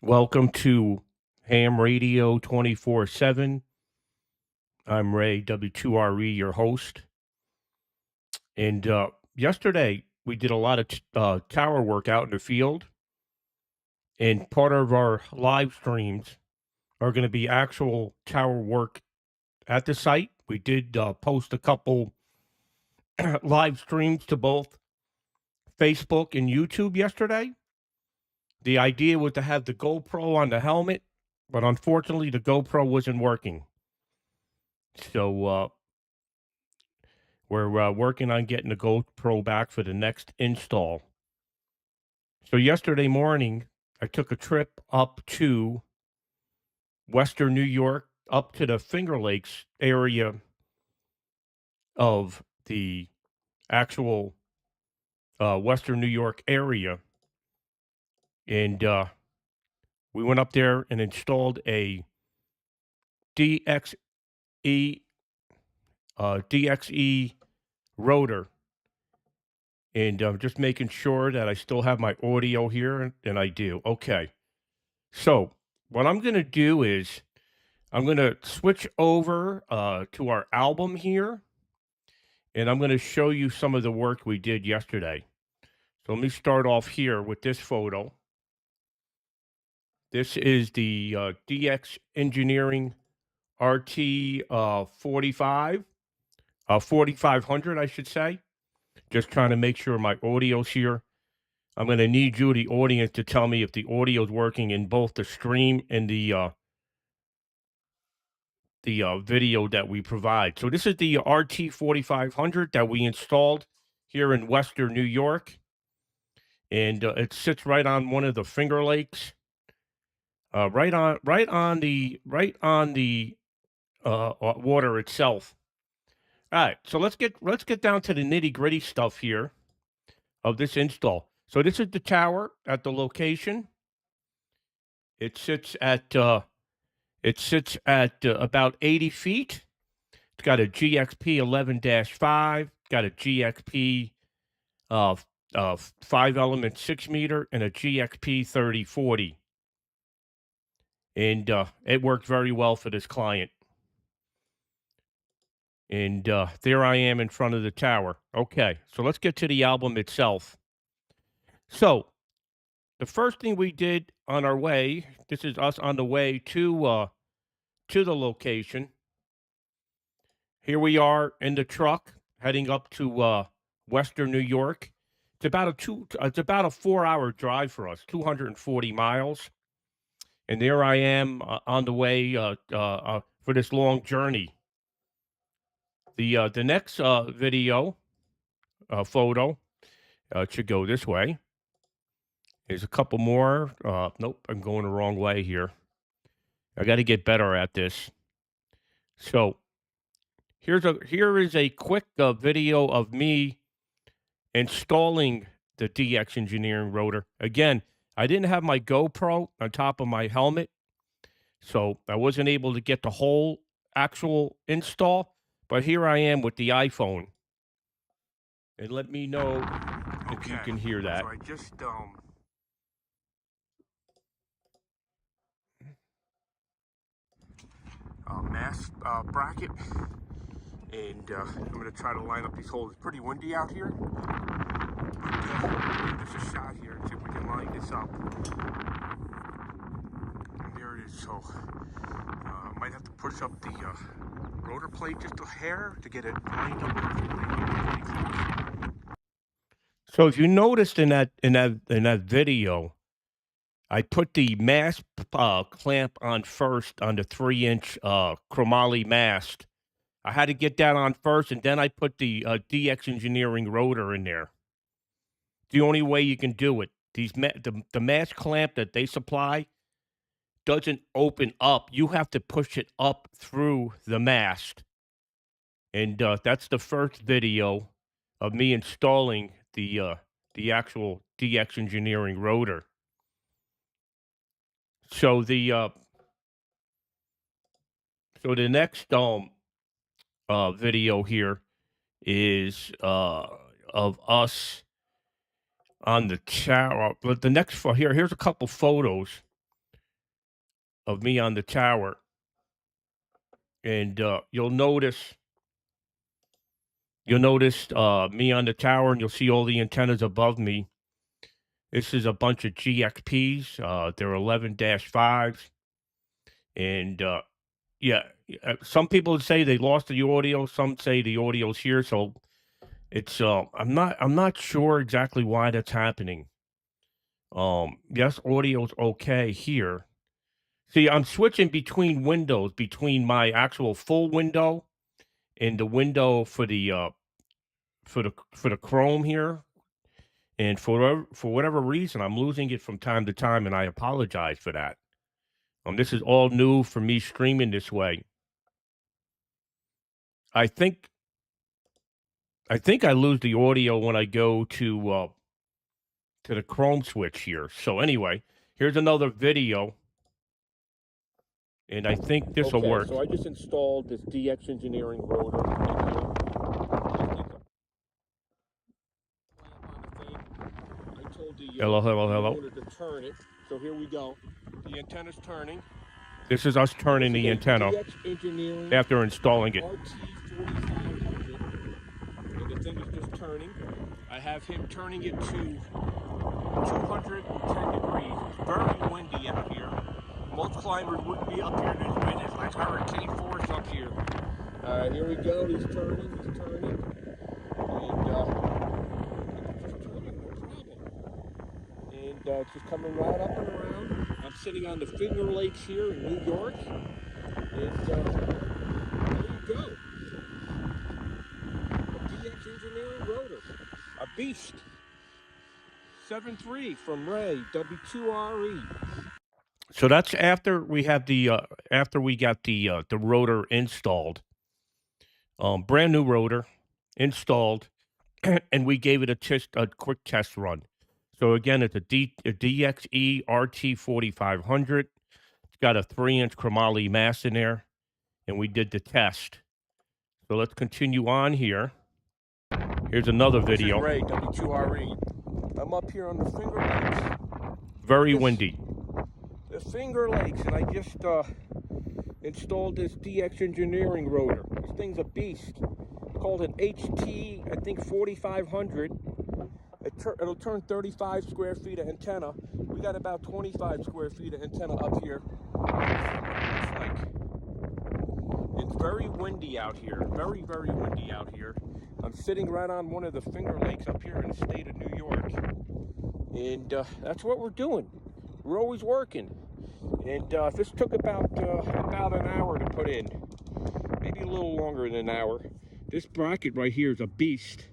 Welcome to Ham Radio 24/7. I'm Ray W2RE, your host. And yesterday we did a lot of tower work out in the field, and part of our live streams are going to be actual tower work at the site. We did post a couple live streams to both Facebook and YouTube yesterday. The idea was to have the GoPro on the helmet, but unfortunately the GoPro wasn't working. So we're working on getting the GoPro back for the next install. So yesterday morning, I took a trip up to Western New York, up to the Finger Lakes area of the actual Western New York area. And we went up there and installed a DXE rotor. And I'm just making sure that I still have my audio here, and I do. Okay. So what I'm going to do is I'm going to switch over to our album here, and I'm going to show you some of the work we did yesterday. So let me start off here with this photo. This is the DX Engineering RT 4500, I should say. Just trying to make sure my audio's here. I'm going to need you, the audience, to tell me if the audio is working in both the stream and the video that we provide. So this is the RT 4500 that we installed here in Western New York, and it sits right on one of the Finger Lakes, right on the water itself. All right, so let's get down to the nitty gritty stuff here of this install. So this is the tower at the location. It sits at about 80 feet. It's got a GXP 11-5, got a GXP 5-element 6 meter, and a GXP 3040. And it worked very well for this client. And there I am in front of the tower. Okay, so let's get to the album itself. So the first thing we did on our way, this is us on the way to the location. Here we are in the truck heading up to Western New York. It's about a 4-hour drive for us, 240 miles. And there I am on the way for this long journey. The next video photo should go this way. There's a couple more. Nope, I'm going the wrong way here. I got to get better at this. So here is a quick video of me installing the DX Engineering rotor. Again, I didn't have my GoPro on top of my helmet, so I wasn't able to get the whole actual install, but here I am with the iPhone. And let me know if you can hear that. So I just mass bracket, and I'm going to try to line up these holes. It's pretty windy out here, but give this a shot here and see if we can line this up. And there it is. So I might have to push up the rotor plate just a hair to get it lined up perfectly. So if you noticed in that video, I put the mast clamp on first on the 3-inch chromoly mast. I had to get that on first, and then I put the DX Engineering rotor in there. The only way you can do it. The mast clamp that they supply doesn't open up. You have to push it up through the mast. And that's the first video of me installing the actual DX Engineering rotor. So the next video here is of us on the tower. But the next here's a couple photos of me on the tower, and you'll notice me on the tower, and you'll see all the antennas above me. This is a bunch of GXPs. They're 11-5s, and yeah, some people say they lost the audio. Some say the audio's here, so it's I'm not sure exactly why that's happening. Yes, audio's okay here. See, I'm switching between windows, between my actual full window and the window for the Chrome here, and for whatever reason, I'm losing it from time to time, and I apologize for that. This is all new for me streaming this way. I think I lose the audio when I go to the Chrome switch here. So anyway, here's another video, and I think this will work. So I just installed this DX Engineering rotor in here. I told the Hello. motor to turn it. So here we go. The antenna's turning. This is us turning the antenna after installing it. RT4500. And the thing is just turning. I have him turning it to 210 degrees. It's very windy out here. Most climbers wouldn't be up here this wind. It's like hurricane force up here. Here we go. He's turning. And just turning, no problem. And it's just coming right up and around. I'm sitting on the Finger Lakes here in New York. And there you go. A DX Engineering rotor. A beast. 7.3 from Ray W2RE. So that's after we got the rotor installed. Brand new rotor installed, and we gave it a quick test run. So again, it's a DXE RT4500. It's got a 3-inch chromoly mass in there, and we did the test. So let's continue on here. Here's another video. This is Ray W2RE. I'm up here on the Finger Lakes. Very windy. The Finger Lakes, and I just installed this DX Engineering rotor. This thing's a beast. It's called an HT, I think 4500. It'll turn 35 square feet of antenna. We got about 25 square feet of antenna up here. It's very windy out here. Very, very windy out here. I'm sitting right on one of the Finger Lakes up here in the state of New York. And that's what we're doing. We're always working. And this took about an hour to put in. Maybe a little longer than an hour. This bracket right here is a beast.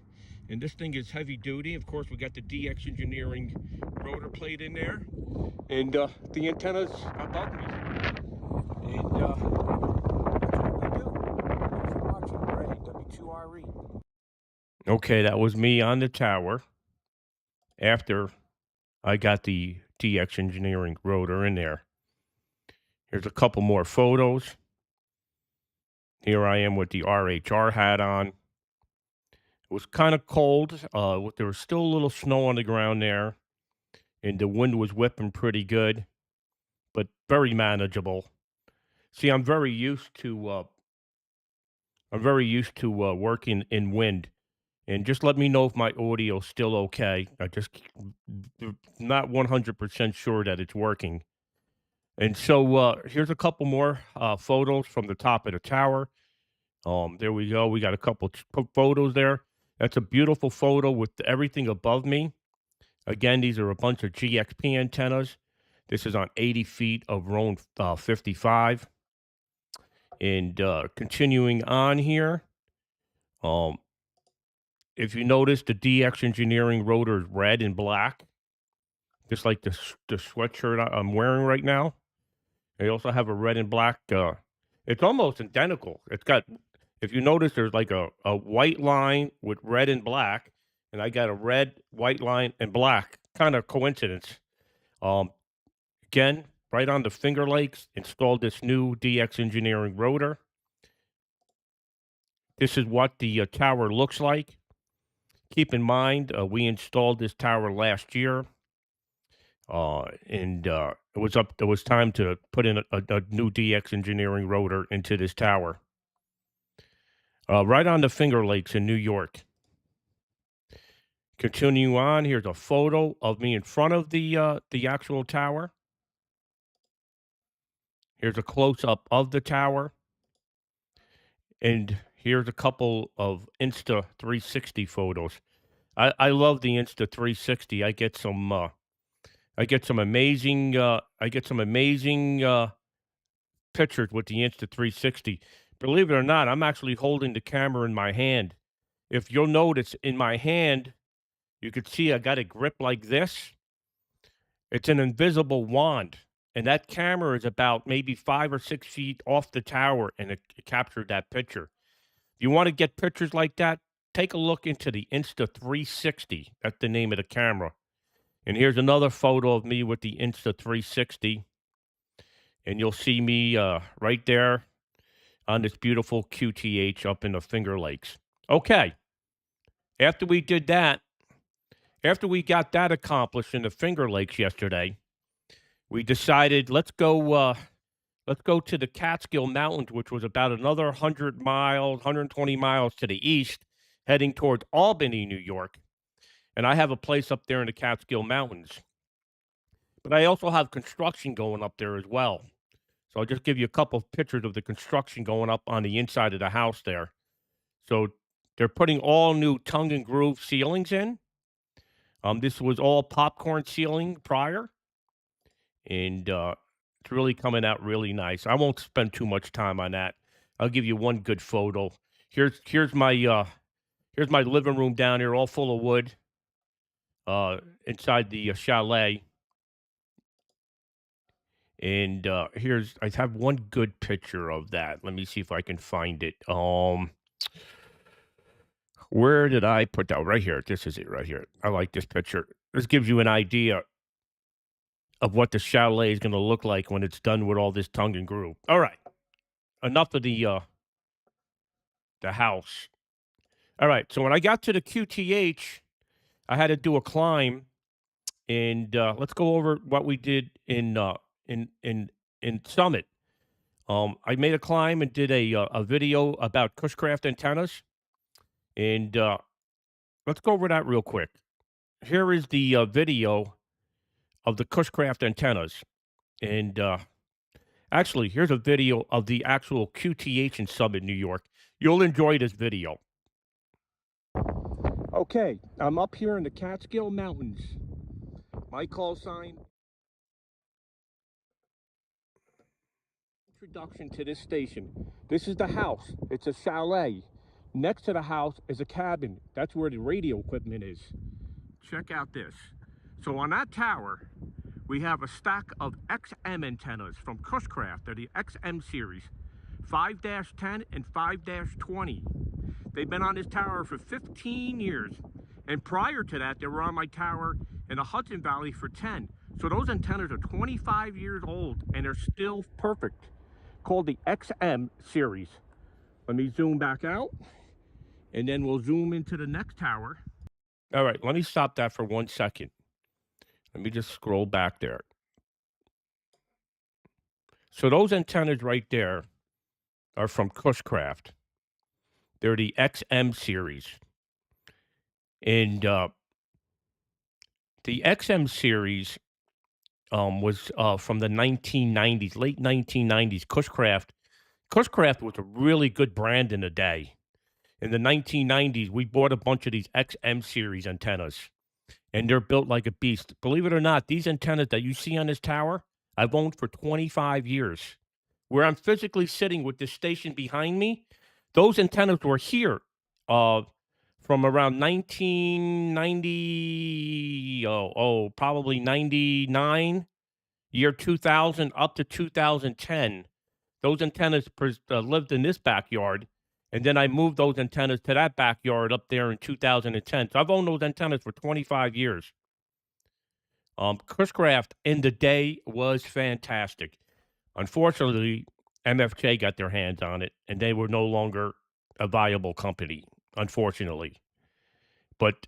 And this thing is heavy duty. Of course, we got the DX Engineering rotor plate in there. And the antenna's above me. And that's what we do. Thanks for watching. Ray W2RE. Okay, that was me on the tower after I got the DX Engineering rotor in there. Here's a couple more photos. Here I am with the RHR hat on. It was kind of cold. There was still a little snow on the ground there, and the wind was whipping pretty good, but very manageable. See, I'm very used to working in wind, and just let me know if my audio's still okay. I just not 100% sure that it's working. And so here's a couple more photos from the top of the tower. There we go. We got a couple photos there. That's a beautiful photo with everything above me. Again, these are a bunch of GXP antennas. This is on 80 feet of Roan 55. And continuing on here, if you notice, the DX Engineering rotor is red and black, just like the sweatshirt I'm wearing right now. They also have a red and black. It's almost identical. It's got, if you notice, there's like a white line with red and black, and I got a red, white line, and black. Kind of coincidence. Again, right on the Finger Lakes, installed this new DX Engineering rotor. This is what the tower looks like. Keep in mind, we installed this tower last year, and it was time to put in a new DX engineering rotor into this tower, right on the Finger Lakes in New York. Continue on. Here's a photo of me in front of the actual tower. Here's a close up of the tower, and here's a couple of Insta 360 photos. I love the Insta 360. I get some amazing pictures with the Insta 360. Believe it or not, I'm actually holding the camera in my hand. If you'll notice in my hand, you could see I got a grip like this. It's an invisible wand, and that camera is about maybe 5 or 6 feet off the tower, and it captured that picture. If you want to get pictures like that, take a look into the Insta 360. That's the name of the camera. And here's another photo of me with the Insta 360. And you'll see me right there on this beautiful QTH up in the Finger Lakes. Okay. After we did that, after we got that accomplished in the Finger Lakes yesterday, we decided let's go to the Catskill Mountains, which was about another 100 miles, 120 miles to the east, heading towards Albany, New York. And I have a place up there in the Catskill Mountains. But I also have construction going up there as well. So I'll just give you a couple of pictures of the construction going up on the inside of the house there. So they're putting all new tongue and groove ceilings in. This was all popcorn ceiling prior, and it's really coming out really nice. I won't spend too much time on that. I'll give you one good photo. Here's my living room down here, all full of wood. Inside the chalet. And I have one good picture of that. Let me see if I can find it. Where did I put that? Right here. This is it right here. I like this picture. This gives you an idea of what the chalet is going to look like when it's done with all this tongue and groove. All right. Enough of the house. All right. So when I got to the QTH, I had to do a climb, and let's go over what we did in Summit. I made a climb and did a video about Cushcraft antennas, and let's go over that real quick. Here is the video of the Cushcraft antennas, and actually, here's a video of the actual QTH in Summit, New York. You'll enjoy this video. Okay, I'm up here in the Catskill Mountains. My call sign. Introduction to this station. This is the house. It's a chalet. Next to the house is a cabin. That's where the radio equipment is. Check out this. So on that tower, we have a stack of XM antennas from Cushcraft. They're the XM series, 5-10 and 5-20. They've been on this tower for 15 years. And prior to that, they were on my tower in the Hudson Valley for 10. So those antennas are 25 years old, and they're still perfect. Called the XM series. Let me zoom back out, and then we'll zoom into the next tower. All right, let me stop that for 1 second. Let me just scroll back there. So those antennas right there are from Cushcraft. They're the XM series. And the XM series was from the 1990s, late 1990s. Cushcraft was a really good brand in the day. In the 1990s, we bought a bunch of these XM series antennas, and they're built like a beast. Believe it or not, these antennas that you see on this tower, I've owned for 25 years. Where I'm physically sitting with this station behind me, those antennas were here from around 1990, probably 99, year 2000 up to 2010. Those antennas lived in this backyard, and then I moved those antennas to that backyard up there in 2010. So I've owned those antennas for 25 years. Cushcraft in the day was fantastic. Unfortunately, MFJ got their hands on it, and they were no longer a viable company, unfortunately. But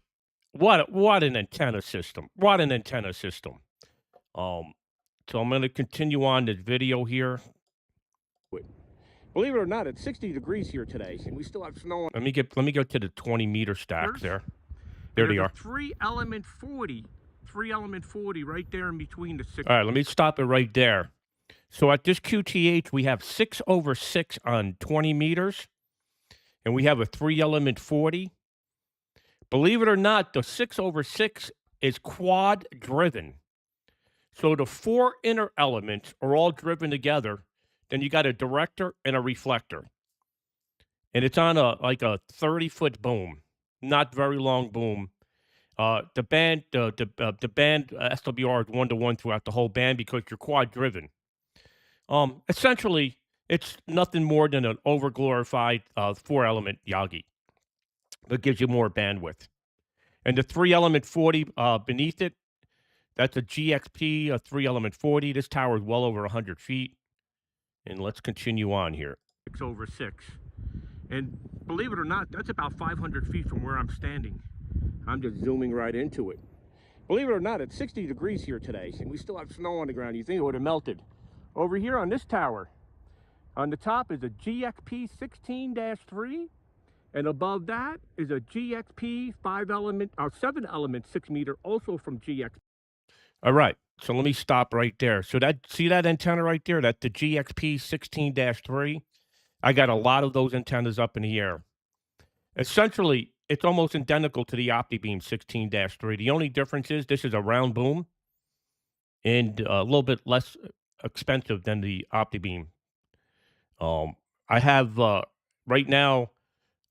what an antenna system. What an antenna system. Um, so I'm gonna continue on this video here. Believe it or not, it's 60 degrees here today, and we still have snow on. Let me go to the 20-meter stacks there. There And they there's are. a three element 40 right there in between the six. All right, let me stop it right there. So at this QTH, we have 6/6 on 20 meters, and we have a 3-element 40. Believe it or not, the 6/6 is quad driven. So the 4 inner elements are all driven together. Then you got a director and a reflector. And it's on a 30-foot boom, not very long boom. The band SWR is 1-to-1 throughout the whole band because you're quad driven. Essentially, it's nothing more than an overglorified 4-element Yagi that gives you more bandwidth. And the 3-element 40 beneath it, that's a GXP, a 3-element 40. This tower is well over 100 feet. And let's continue on here. 6/6. And believe it or not, that's about 500 feet from where I'm standing. I'm just zooming right into it. Believe it or not, it's 60 degrees here today, and we still have snow on the ground. You think it would have melted. Over here on this tower, on the top is a GXP 16-3, and above that is a GXP 7-element 6-meter, also from GXP. All right, so let me stop right there. So see that antenna right there? That's the GXP 16-3. I got a lot of those antennas up in the air. Essentially, it's almost identical to the OptiBeam 16-3. The only difference is this is a round boom and a little bit less expensive than the OptiBeam. I have right now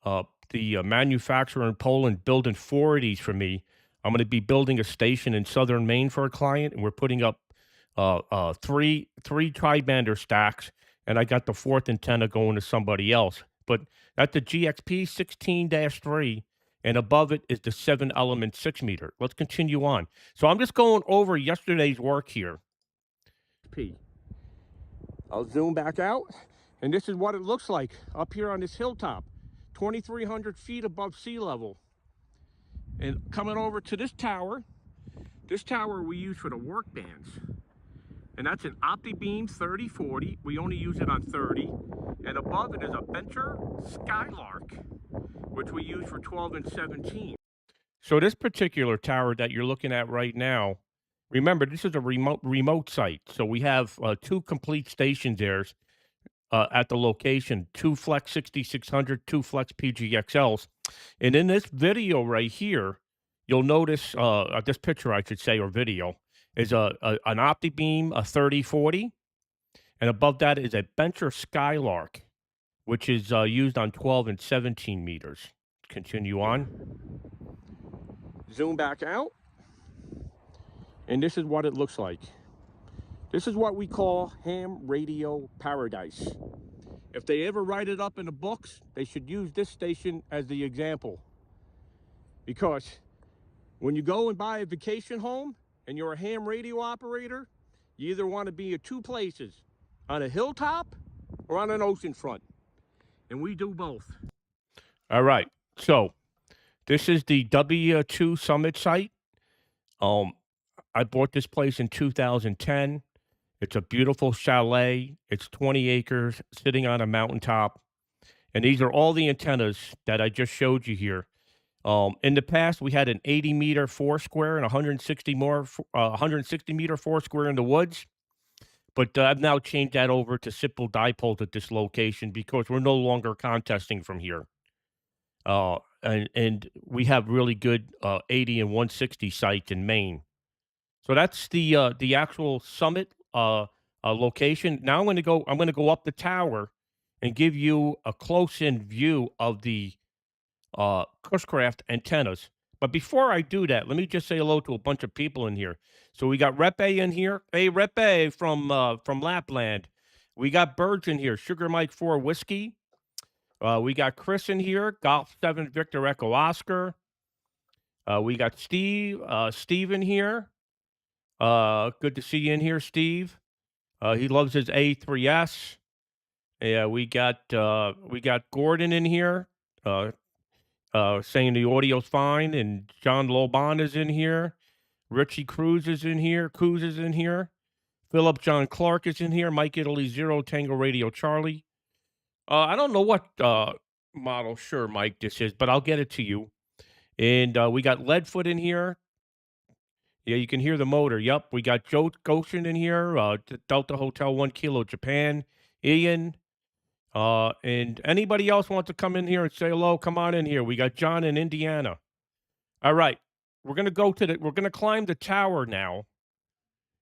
the manufacturer in Poland building 4 of these for me. I'm going to be building a station in southern Maine for a client, and we're putting up three tri-bander stacks, and I got the 4th antenna going to somebody else. But that's the GXP 16-3, and above it is the 7-element 6-meter. Let's continue on. So I'm just going over yesterday's work here. I'll zoom back out, and this is what it looks like up here on this hilltop, 2,300 feet above sea level. And coming over to this tower we use for the work bands. And that's an OptiBeam 3040. We only use it on 30. And above it is a Bencher Skylark, which we use for 12 and 17. So this particular tower that you're looking at right now, remember, this is a remote site. So we have 2 complete stations there at the location, 2 Flex 6600, 2 Flex PGXLs. And in this video right here, you'll notice, this picture, I should say, or video, is an OptiBeam, a 3040, and above that is a Bencher Skylark, which is used on 12 and 17 meters. Continue on. Zoom back out, and this is what it looks like. This is what we call ham radio paradise. If they ever write it up in the books, they should use this station as the example. Because when you go and buy a vacation home and you're a ham radio operator, you either want to be at 2 places, on a hilltop or on an ocean front. And we do both. All right. So this is the W2 Summit site. I bought this place in 2010. It's a beautiful chalet. It's 20 acres, sitting on a mountaintop. And these are all the antennas that I just showed you here. In the past, we had an 80-meter 4-square and 160-meter 4-square in the woods. But I've now changed that over to simple dipoles at this location because we're no longer contesting from here. And we have really good 80 and 160 sites in Maine. So that's the actual summit location. Now I'm going to go up the tower and give you a close-in view of the Cushcraft antennas. But before I do that, let me just say hello to a bunch of people in here. So we got Rep A in here. Hey, Rep A from Lapland. We got Birds in here. Sugar Mike 4 Whiskey. We got Chris in here. Golf 7 Victor Echo Oscar. We got Steve in here. Good to see you in here, Steve. He loves his A3S. Yeah, we got Gordon in here. saying the audio's fine, and John Loban is in here. Richie Cruz is in here. Cruz is in here. Philip John Clark is in here. Mike Italy Zero Tango Radio Charlie. I don't know what model, sure, Mike, this is, but I'll get it to you. And we got Leadfoot in here. Yeah, you can hear the motor. Yep, we got Joe Goshen in here. Delta Hotel 1 Kilo Japan. Ian. And anybody else want to come in here and say hello? Come on in here. We got John in Indiana. All right, we're gonna climb the tower now.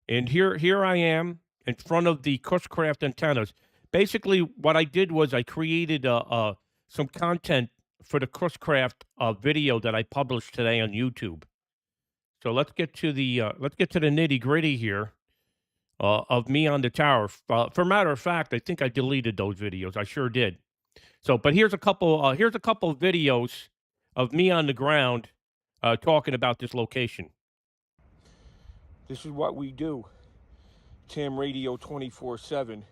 And here I am in front of the Cushcraft antennas. Basically, what I did was I created some content for the Cushcraft video that I published today on YouTube. So let's get to the nitty gritty here of me on the tower. For matter of fact, I think I deleted those videos. I sure did. So, but here's a couple of videos of me on the ground talking about this location. This is what we do. Tam Radio 24/7.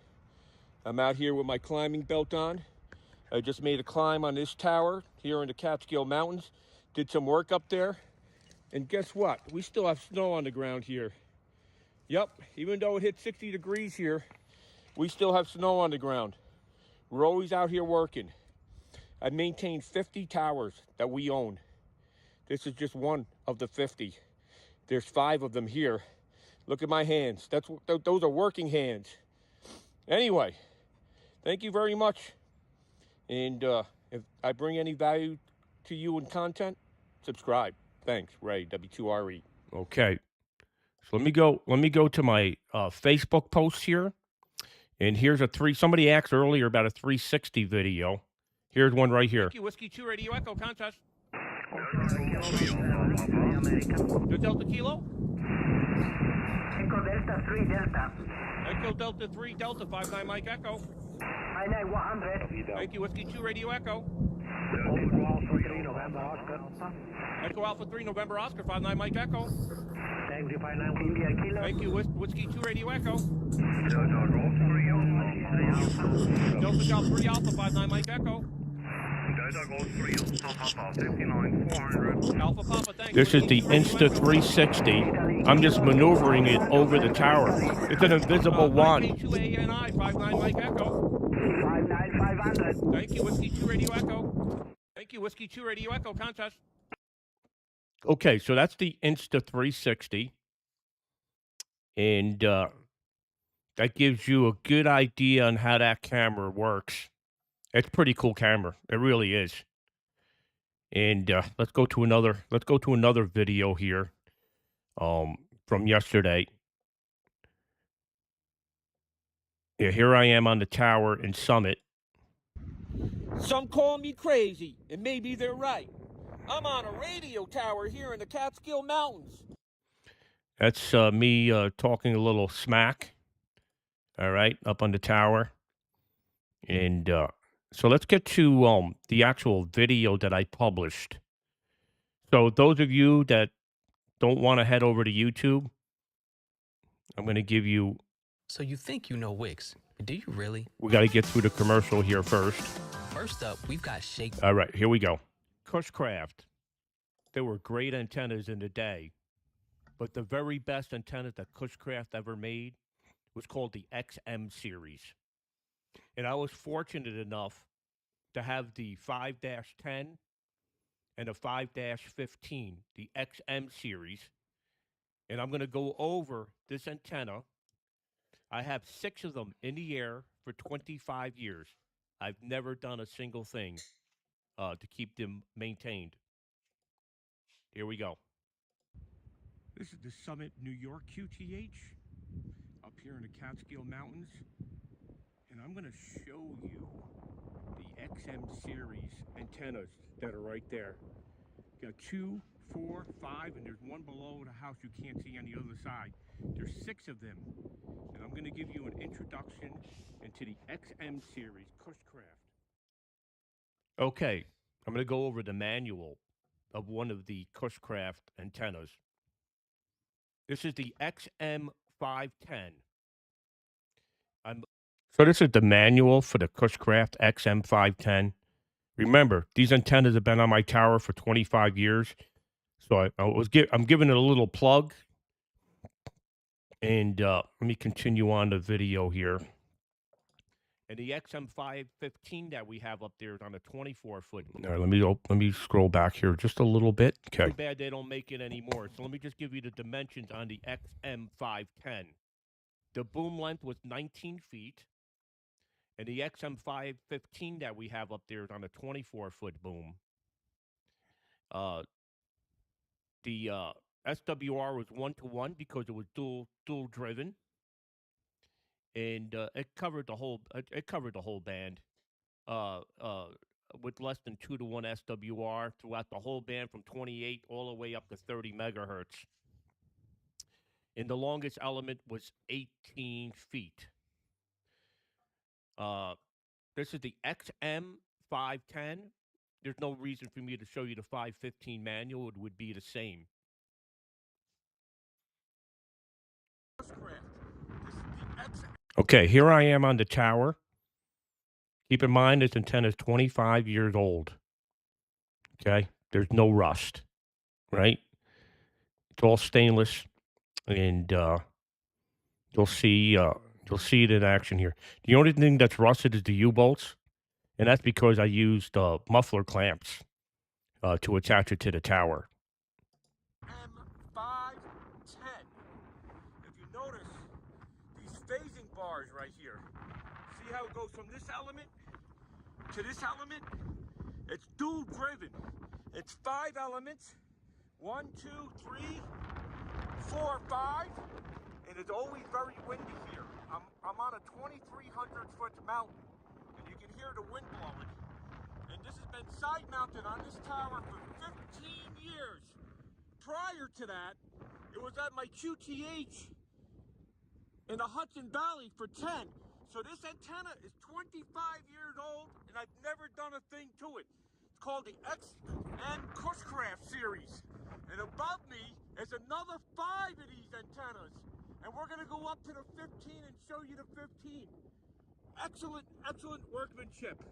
I'm out here with my climbing belt on. I just made a climb on this tower here in the Catskill Mountains. Did some work up there. And guess what? We still have snow on the ground here. Yep, even though it hit 60 degrees here, we still have snow on the ground. We're always out here working. I maintain 50 towers that we own. This is just one of the 50. There's 5 of them here. Look at my hands. Those are working hands. Anyway, thank you very much. And if I bring any value to you in content, subscribe. Thanks, Ray W2RE. Okay. So let me go to my Facebook posts here. And here's somebody asked earlier about a 360 video. Here's one right here. Thank you, Whiskey 2 Radio Echo contest. The Delta Kilo? Echo Delta 3 Delta. Echo Delta 3 Delta 59 Mike Echo. 59 Thank you, Whiskey 2 Radio Echo. Echo Alpha 3 November Oscar 59 Mike Echo. Thank you, 59 Kilo. Thank you, Whiskey 2 Radio Echo. Delta Golf 3 Alpha 59 Mike Echo. Alpha Papa, thank you. This is the Insta 360. I'm just maneuvering it over the tower. It's an invisible wand. K2ANI 59 Mike Echo. 59500. Thank you, Whiskey 2 Radio Echo. Thank you, Whiskey 2 Radio Echo contest. Okay, so that's the Insta 360. And that gives you a good idea on how that camera works. It's a pretty cool camera. It really is. And let's go to another video here from yesterday. Yeah, here I am on the tower in Summit. Some call me crazy, and maybe they're right. I'm on a radio tower here in the Catskill Mountains. That's me talking a little smack. All right, up on the tower. And so let's get to the actual video that I published. So those of you that don't want to head over to YouTube, I'm going to give you... So you think you know Wix, but do you really? We got to get through the commercial here first. First up, we've got Shake. All right, here we go. Cushcraft. There were great antennas in the day, but the very best antenna that Cushcraft ever made was called the XM series. And I was fortunate enough to have the 5-10 and a 5-15, the XM series. And I'm going to go over this antenna. I have 6 of them in the air for 25 years. I've never done a single thing to keep them maintained. Here we go. This is the Summit, New York QTH, up here in the Catskill Mountains. And I'm going to show you the XM series antennas that are right there. Got 2, 4, 5, and there's one below the house you can't see on the other side. There's 6 of them. And I'm going to give you an introduction into the XM series Cushcraft. Okay, I'm going to go over the manual of one of the Cushcraft antennas. This is the XM 510. So this is the manual for the Cushcraft XM 510. Remember, these antennas have been on my tower for 25 years. So I'm giving it a little plug. And let me continue on the video here. And the XM515 that we have up there is on a 24-foot. All right, let me scroll back here just a little bit. Okay. Too bad they don't make it anymore. So let me just give you the dimensions on the XM510. The boom length was 19 feet. And the XM515 that we have up there is on a 24-foot boom. The SWR was 1-to-1 because it was dual driven, and it covered the whole band. With less than 2-to-1 SWR throughout the whole band from 28 all the way up to 30 megahertz. And the longest element was 18 feet. This is the XM510. There's no reason for me to show you the 515 manual. It would be the same. Okay, here I am on the tower. Keep in mind this antenna is 25 years old. Okay, there's no rust, right? It's all stainless, and you'll see it in action here. The only thing that's rusted is the U-bolts, and that's because I used muffler clamps to attach it to the tower. M510. If you notice these phasing bars right here, see how it goes from this element to this element? It's dual driven. It's 5 elements. 1, 2, 3, 4, 5. And it's always very windy here. I'm on a 2,300-foot mountain, and you can hear the wind blowing. And this has been side mounted on this tower for 15 years. Prior to that, it was at my QTH in the Hudson Valley for 10. So this antenna is 25 years old, and I've never done a thing to it. It's called the XM Cushcraft series. And above me is another 5 of these antennas. And we're gonna go up to the 15 and show you the 15. Excellent, excellent workmanship.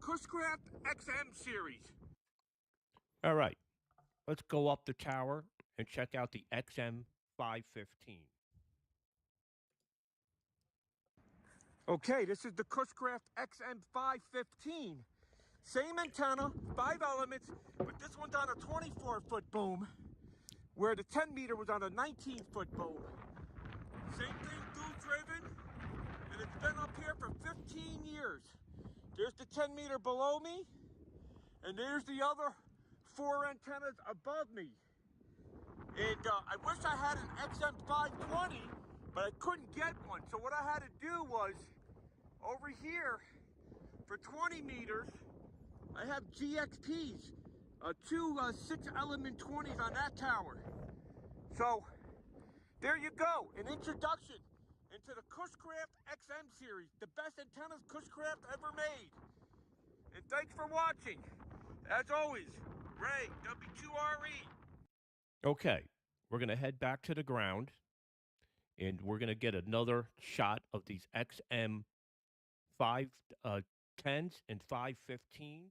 Cushcraft XM series. All right, let's go up the tower and check out the XM515. Okay, this is the Cushcraft XM515. Same antenna, 5 elements, but this one's on a 24-foot boom, where the 10 meter was on a 19-foot boom. Same thing, dual driven, and it's been up here for 15 years. There's the 10 meter below me, and there's the other 4 antennas above me. And I wish I had an XM520, but I couldn't get one. So what I had to do was, over here, for 20 meters, I have GXPs, 2 6-element 20s on that tower. So, there you go, an introduction into the Cushcraft XM series, the best antennas Cushcraft ever made. And thanks for watching. As always, Ray W2RE. Okay, we're going to head back to the ground, and we're going to get another shot of these XM 510s and 515s.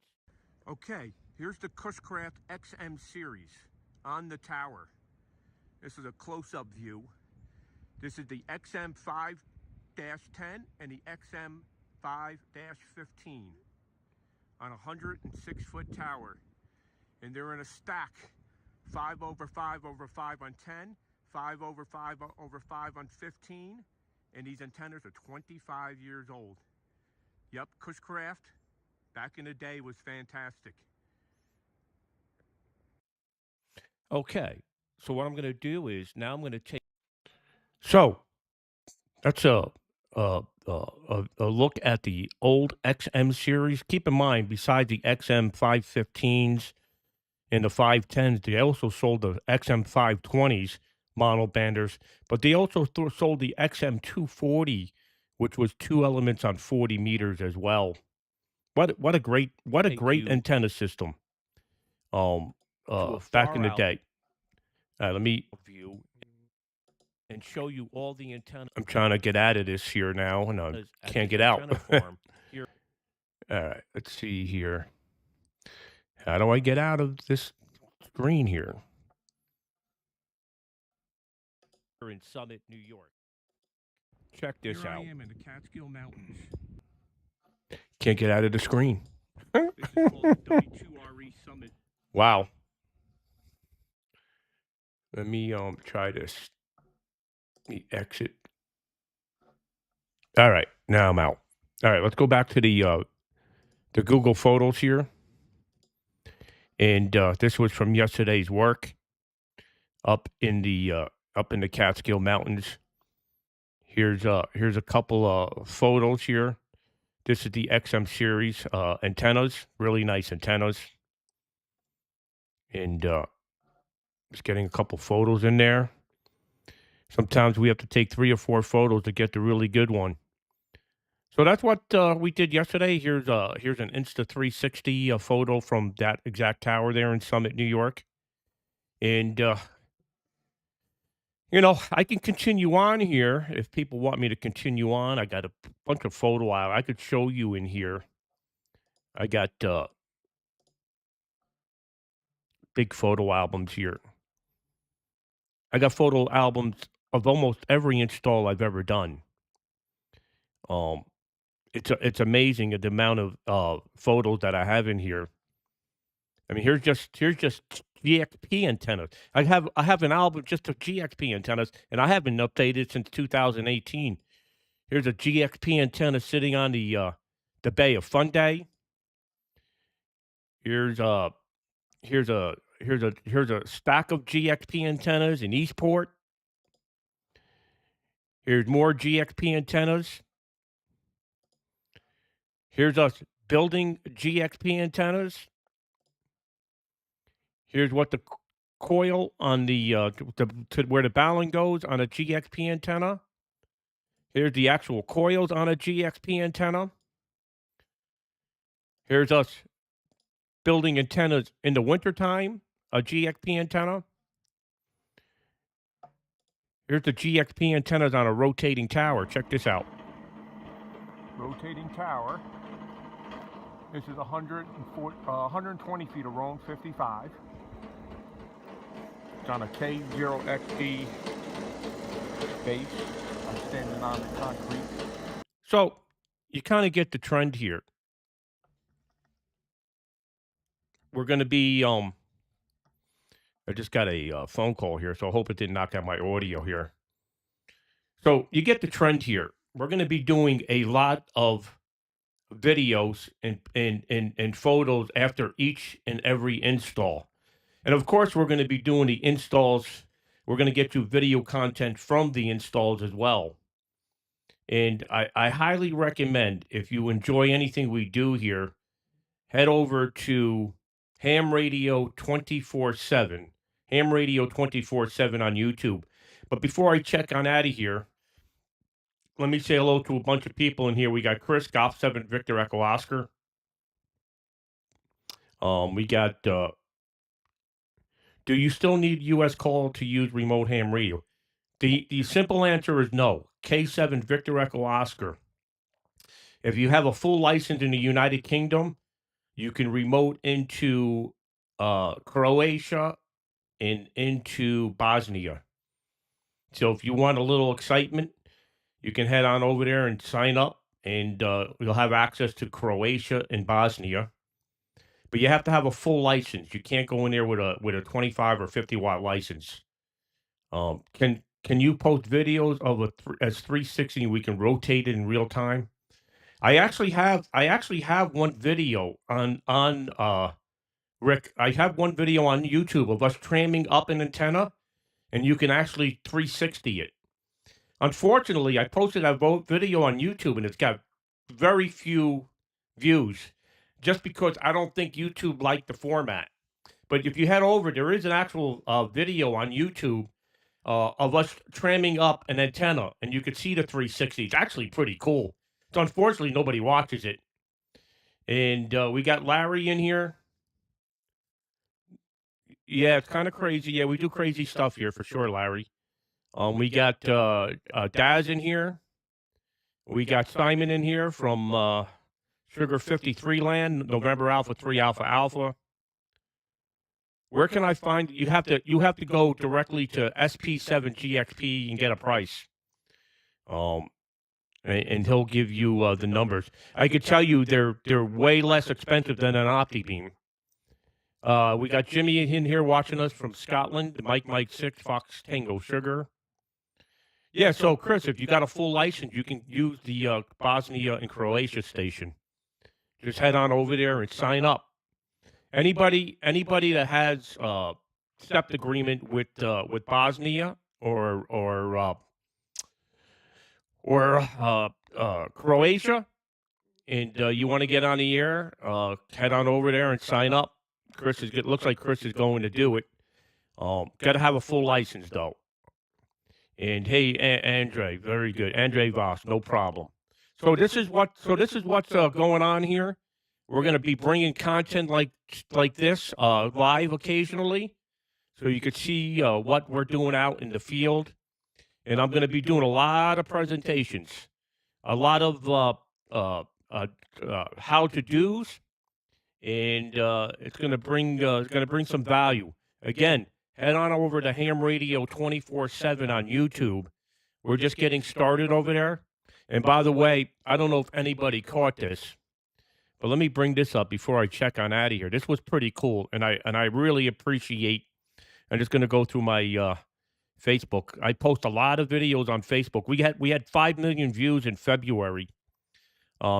Okay, here's the Cushcraft XM series on the tower. This is a close-up view. This is the XM 5-10 and the XM 5-15 on a 106-foot tower. And they're in a stack, 5 over 5 over 5 on 10, 5 over 5 over 5 on 15, and these antennas are 25 years old. Yep, Cushcraft, back in the day, was fantastic. Okay, so what I'm going to do is now I'm going to take. So that's a look at the old XM series. Keep in mind, besides the XM 515s and the 510s, they also sold the XM 520s monobanders, but they also sold the XM 240, which was 2 elements on 40 meters as well. What a great antenna system. Back in the day. Let me view and show you all the antennas. I'm trying to get out of this here now, and I can't get out. All right, let's see here. How do I get out of this screen here? We're in Summit, New York. Check this out. Here I am in the Catskill Mountains. Can't get out of the screen. This is called the W2RE Summit. Wow. Let me try this. Let me exit. All right, now I'm out. All right, let's go back to the Google Photos here. And this was from yesterday's work up in the Catskill Mountains. Here's a couple of photos here. This is the XM series antennas, really nice antennas. And just getting a couple photos in there. Sometimes we have to take 3 or 4 photos to get the really good one. So that's what we did yesterday. Here's an Insta360 photo from that exact tower there in Summit, New York. And I can continue on here if people want me to continue on. I got a bunch of photo I could show you in here. I got big photo albums here. I got photo albums of almost every install I've ever done. It's amazing the amount of photos that I have in here. I mean, here's just GXP antennas. I have an album just of GXP antennas, and I haven't updated since 2018. Here's a GXP antenna sitting on the Bay of Fundy. Here's a stack of GXP antennas in Eastport. Here's more GXP antennas. Here's us building GXP antennas. Here's what the coil on the to where the balun goes on a GXP antenna. Here's the actual coils on a GXP antenna. Here's us building antennas in the wintertime, a GXP antenna. Here's the GXP antennas on a rotating tower. Check this out. Rotating tower. This is 120 feet of Rome 55. It's on a K0XD base. I'm standing on the concrete. So you kind of get the trend here. We're going to be I just got a phone call here, so I hope it didn't knock out my audio here. So you get the trend here. We're going to be doing a lot of videos and photos after each and every install. And of course, we're going to be doing the installs. We're going to get you video content from the installs as well. And I highly recommend, if you enjoy anything we do here, head over to Ham Radio 24/7, Ham Radio 24/7 on YouTube. But before I check on out of here, let me say hello to a bunch of people in here. We got Chris, Golf 7 Victor Echo Oscar. We got, do you still need U.S. call to use remote ham radio? The simple answer is no. K7 Victor Echo Oscar. If you have a full license in the United Kingdom, you can remote into Croatia and into Bosnia. So if you want a little excitement, you can head on over there and sign up, and you'll have access to Croatia and Bosnia. But you have to have a full license. You can't go in there with a 25 or 50 watt license. Can you post videos of as 360 and we can rotate it in real time? I actually have one video on Rick. I have one video on YouTube of us tramming up an antenna, and you can actually 360 it. Unfortunately, I posted that video on YouTube, and it's got very few views, just because I don't think YouTube liked the format. But if you head over, there is an actual video on YouTube of us tramming up an antenna, and you can see the 360. It's actually pretty cool. So unfortunately, nobody watches it. And we got Larry in here. Yeah, it's kind of crazy. Yeah, we do crazy stuff here for sure, Larry. We got Daz in here. We got Simon in here from Sugar 53 Land, November Alpha 3 Alpha Alpha. Where can I find? You have to go directly to SP7GXP and get a price. And he'll give you the numbers. I could tell you they're way less expensive than an OptiBeam. We got Jimmy in here watching us from Scotland. Mike 6 Fox Tango Sugar. Yeah, so Chris, if you got a full license, you can use the Bosnia and Croatia station. Just head on over there and sign up. Anybody that has SEPT agreement with Bosnia or Croatia, and you want to get on the air, head on over there and sign up. Looks like Chris is going to do it. Got to have a full license though. And hey, Andre, very good. Andre Voss, no problem. So this is what's going on here. We're going to be bringing content like this live occasionally, so you could see what we're doing out in the field. And I'm going to be doing a lot of presentations, a lot of how to dos, and it's going to bring some value. Again, head on over to Ham Radio 24/7 on YouTube. We're just getting started over there. And by the way, I don't know if anybody caught this, but let me bring this up before I check on out of here. This was pretty cool, and I really appreciate. I'm just going to go through my Facebook. I post a lot of videos on Facebook. We had 5 million views in February,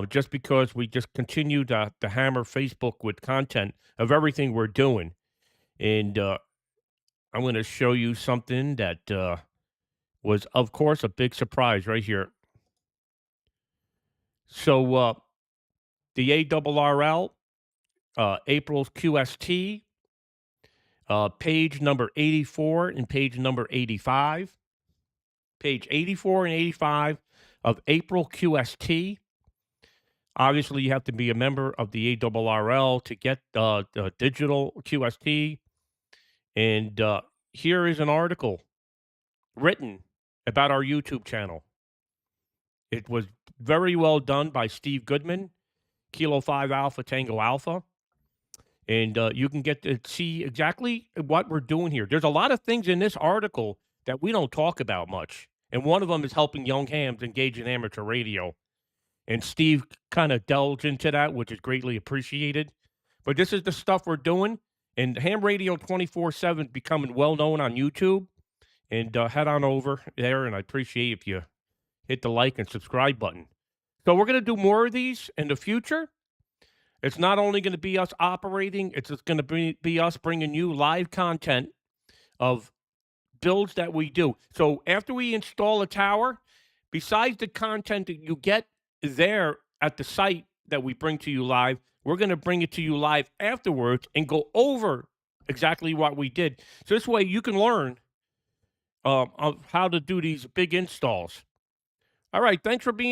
just because we just continue to hammer Facebook with content of everything we're doing. And I'm going to show you something that was, of course, a big surprise right here. So the ARRL, April's QST, page number 84 and page number 85. Page 84 and 85 of April QST. Obviously, you have to be a member of the ARRL to get the digital QST. And here is an article written about our YouTube channel. It was very well done by Steve Goodman, Kilo 5 Alpha Tango Alpha. And you can get to see exactly what we're doing here. There's a lot of things in this article that we don't talk about much. And one of them is helping young hams engage in amateur radio. And Steve kind of delved into that, which is greatly appreciated. But this is the stuff we're doing. And Ham Radio 24/7 is becoming well-known on YouTube. And head on over there, and I appreciate if you hit the like and subscribe button. So we're going to do more of these in the future. It's not only going to be us operating, it's going to be us bringing you live content of builds that we do. So after we install a tower, besides the content that you get there at the site that we bring to you live, we're going to bring it to you live afterwards and go over exactly what we did. So this way you can learn of how to do these big installs. All right, thanks for being